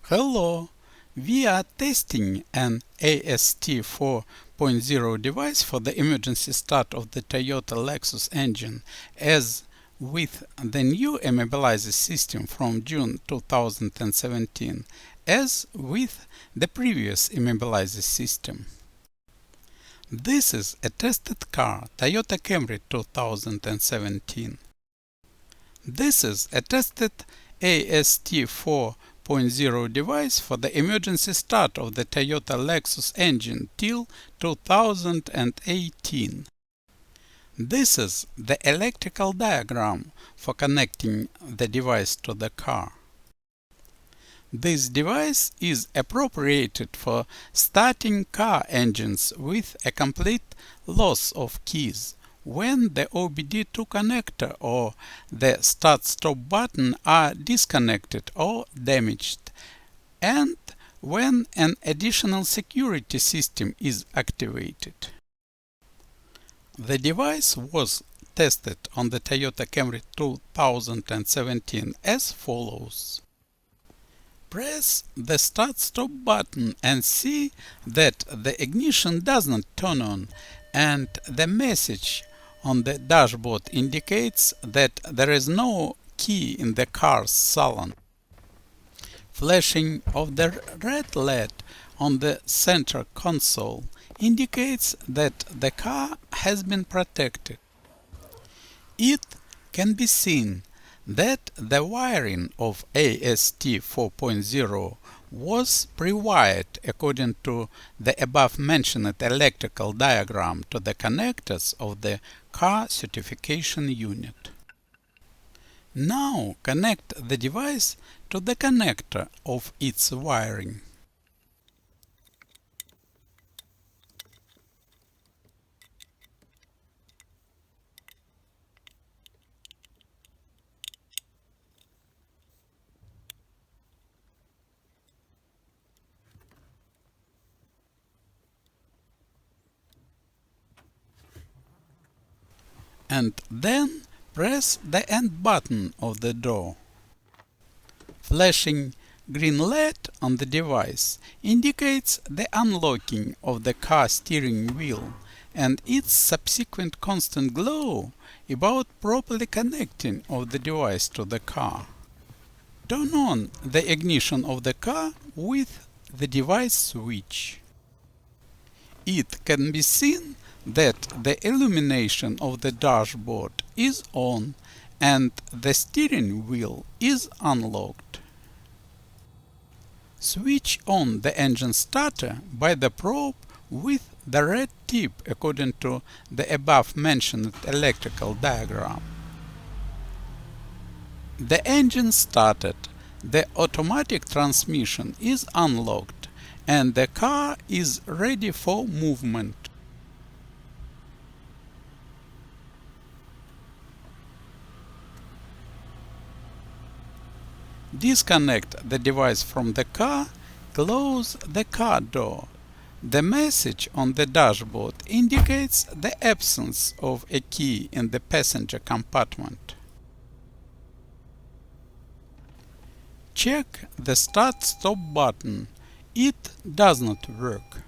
Hello! We are testing an AST 4.0 device for the emergency start of the Toyota Lexus engine as with the new immobilizer system from June 2017 as with the previous immobilizer system. This is a tested car, Toyota Camry 2017. This is a tested AST 4.0 device for the emergency start of the Toyota Lexus engine till 2018. This is the electrical diagram for connecting the device to the car. This device is appropriated for starting car engines with a complete loss of keys when the OBD2 connector or the start-stop button are disconnected or damaged, and when an additional security system is activated. The device was tested on the Toyota Camry 2017 as follows. Press the start-stop button and see that the ignition does not turn on, and the message on the dashboard indicates that there is no key in the car's salon. Flashing of the red LED on the center console indicates that the car has been protected. It can be seen that the wiring of AST 4.0 was pre-wired according to the above-mentioned electrical diagram to the connectors of the car certification unit. Now connect the device to the connector of its wiring. And then press the end button of the door. Flashing green LED on the device indicates the unlocking of the car steering wheel and its subsequent constant glow about properly connecting of the device to the car. Turn on the ignition of the car with the device switch. It can be seen that the illumination of the dashboard is on and the steering wheel is unlocked. Switch on the engine starter by the probe with the red tip according to the above-mentioned electrical diagram. The engine started, the automatic transmission is unlocked, and the car is ready for movement. Disconnect the device from the car, close the car door. The message on the dashboard indicates the absence of a key in the passenger compartment. Check the start-stop button. It does not work.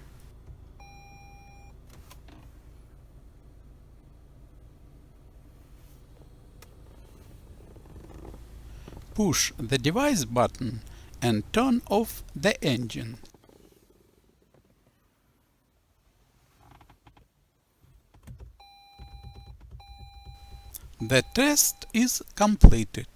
Push the device button and turn off the engine. The test is completed.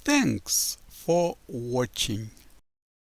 Thanks for watching.